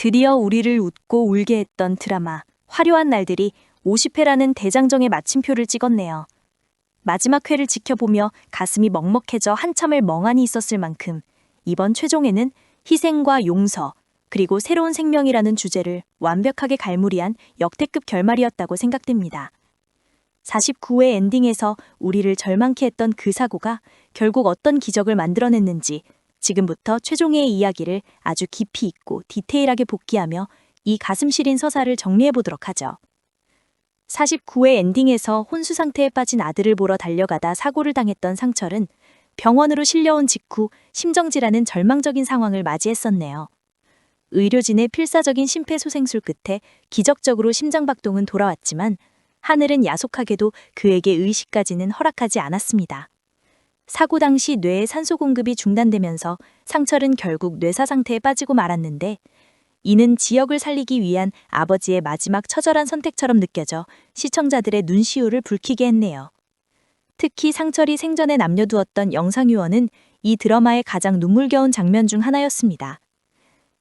드디어 우리를 웃고 울게 했던 드라마 화려한 날들이 50회라는 대장정의 마침표를 찍었네요. 마지막 회를 지켜보며 가슴이 먹먹해져 한참을 멍하니 있었을 만큼 이번 최종에는 희생과 용서, 그리고 새로운 생명이라는 주제를 완벽하게 갈무리한 역대급 결말이었다고 생각됩니다. 49회 엔딩에서 우리를 절망케 했던 그 사고가 결국 어떤 기적을 만들어냈는지 지금부터 최종의 이야기를 아주 깊이 있고 디테일하게 복기하며 이 가슴 시린 서사를 정리해보도록 하죠. 49회 엔딩에서 혼수 상태에 빠진 아들을 보러 달려가다 사고를 당했던 상철은 병원으로 실려온 직후 심정지라는 절망적인 상황을 맞이했었네요. 의료진의 필사적인 심폐소생술 끝에 기적적으로 심장박동은 돌아왔지만 하늘은 야속하게도 그에게 의식까지는 허락하지 않았습니다. 사고 당시 뇌의 산소 공급이 중단되면서 상철은 결국 뇌사 상태에 빠지고 말았는데 이는 지역을 살리기 위한 아버지의 마지막 처절한 선택처럼 느껴져 시청자들의 눈시울을 붉히게 했네요. 특히 상철이 생전에 남겨두었던 영상유언은 이 드라마의 가장 눈물겨운 장면 중 하나였습니다.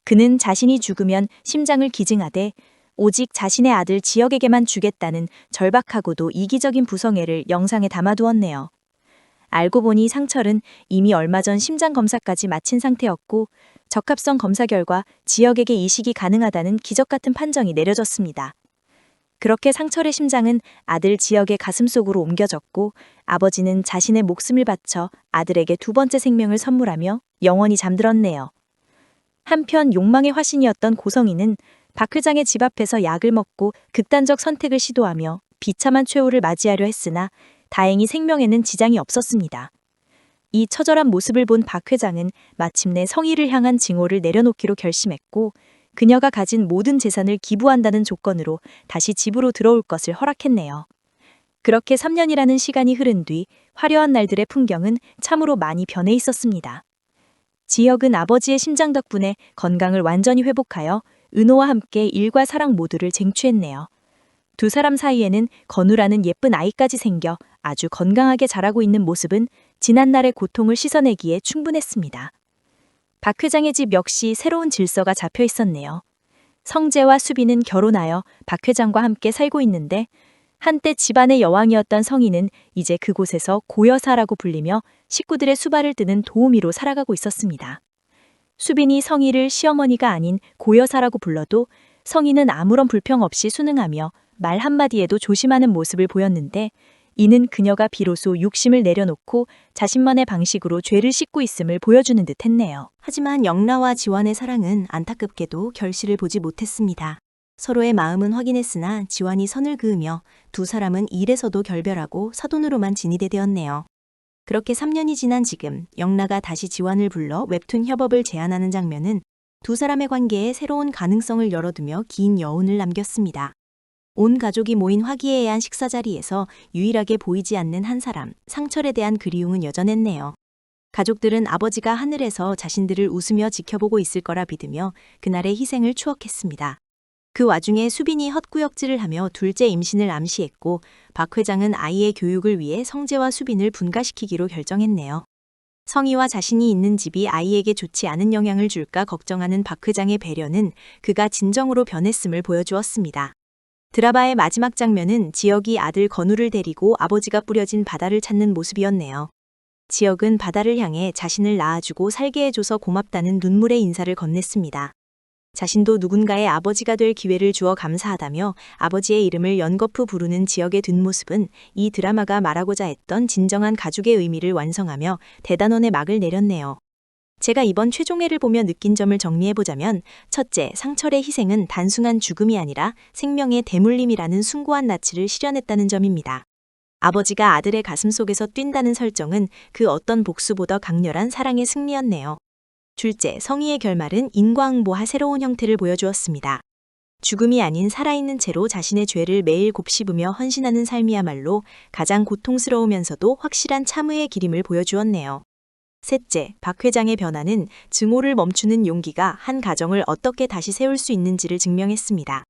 그는 자신이 죽으면 심장을 기증하되 오직 자신의 아들 지역에게만 주겠다는 절박하고도 이기적인 부성애를 영상에 담아두었네요. 알고 보니 상철은 이미 얼마 전 심장 검사까지 마친 상태였고 적합성 검사 결과 지역에게 이식이 가능하다는 기적같은 판정이 내려졌습니다. 그렇게 상철의 심장은 아들 지역의 가슴속으로 옮겨졌고 아버지는 자신의 목숨을 바쳐 아들에게 두 번째 생명을 선물하며 영원히 잠들었네요. 한편 욕망의 화신이었던 고성이는 박 회장의 집 앞에서 약을 먹고 극단적 선택을 시도하며 비참한 최후를 맞이하려 했으나 다행히 생명에는 지장이 없었습니다. 이 처절한 모습을 본 박 회장은 마침내 성희를 향한 징호를 내려놓기로 결심했고 그녀가 가진 모든 재산을 기부한다는 조건으로 다시 집으로 들어올 것을 허락했네요. 그렇게 3년이라는 시간이 흐른 뒤 화려한 날들의 풍경은 참으로 많이 변해 있었습니다. 지역은 아버지의 심장 덕분에 건강을 완전히 회복하여 은호와 함께 일과 사랑 모두를 쟁취했네요. 두 사람 사이에는 건우라는 예쁜 아이까지 생겨 아주 건강하게 자라고 있는 모습은 지난날의 고통을 씻어내기에 충분했습니다. 박 회장의 집 역시 새로운 질서가 잡혀 있었네요. 성재와 수빈은 결혼하여 박 회장과 함께 살고 있는데 한때 집안의 여왕이었던 성희는 이제 그곳에서 고여사라고 불리며 식구들의 수발을 뜨는 도우미로 살아가고 있었습니다. 수빈이 성희를 시어머니가 아닌 고여사라고 불러도 성희는 아무런 불평 없이 순응하며 말 한마디에도 조심하는 모습을 보였는데 이는 그녀가 비로소 욕심을 내려놓고 자신만의 방식으로 죄를 씻고 있음을 보여주는 듯 했네요. 하지만 영라와 지환의 사랑은 안타깝게도 결실을 보지 못했습니다. 서로의 마음은 확인했으나 지환이 선을 그으며 두 사람은 일에서도 결별하고 사돈으로만 지내게 되었네요. 그렇게 3년이 지난 지금 영라가 다시 지환을 불러 웹툰 협업을 제안하는 장면은 두 사람의 관계에 새로운 가능성을 열어두며 긴 여운을 남겼습니다. 온 가족이 모인 화기애애한 식사 자리에서 유일하게 보이지 않는 한 사람, 상철에 대한 그리움은 여전했네요. 가족들은 아버지가 하늘에서 자신들을 웃으며 지켜보고 있을 거라 믿으며 그날의 희생을 추억했습니다. 그 와중에 수빈이 헛구역질을 하며 둘째 임신을 암시했고 박 회장은 아이의 교육을 위해 성재와 수빈을 분가시키기로 결정했네요. 성희와 자신이 있는 집이 아이에게 좋지 않은 영향을 줄까 걱정하는 박 회장의 배려는 그가 진정으로 변했음을 보여주었습니다. 드라마의 마지막 장면은 지역이 아들 건우를 데리고 아버지가 뿌려진 바다를 찾는 모습이었네요. 지역은 바다를 향해 자신을 낳아주고 살게 해줘서 고맙다는 눈물의 인사를 건넸습니다. 자신도 누군가의 아버지가 될 기회를 주어 감사하다며 아버지의 이름을 연거푸 부르는 지역의 뒷모습은 이 드라마가 말하고자 했던 진정한 가족의 의미를 완성하며 대단원의 막을 내렸네요. 제가 이번 최종회를 보며 느낀 점을 정리해보자면 첫째, 상철의 희생은 단순한 죽음이 아니라 생명의 대물림이라는 숭고한 낯을 실현했다는 점입니다. 아버지가 아들의 가슴속에서 뛴다는 설정은 그 어떤 복수보다 강렬한 사랑의 승리였네요. 둘째, 성희의 결말은 인과응보와 새로운 형태를 보여주었습니다. 죽음이 아닌 살아있는 채로 자신의 죄를 매일 곱씹으며 헌신하는 삶이야말로 가장 고통스러우면서도 확실한 참의의 기림을 보여주었네요. 셋째, 박 회장의 변화는 증오를 멈추는 용기가 한 가정을 어떻게 다시 세울 수 있는지를 증명했습니다.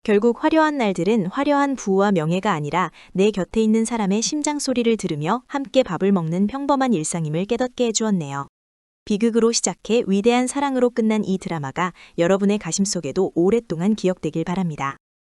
결국 화려한 날들은 화려한 부와 명예가 아니라 내 곁에 있는 사람의 심장 소리를 들으며 함께 밥을 먹는 평범한 일상임을 깨닫게 해주었네요. 비극으로 시작해 위대한 사랑으로 끝난 이 드라마가 여러분의 가심 속에도 오랫동안 기억되길 바랍니다.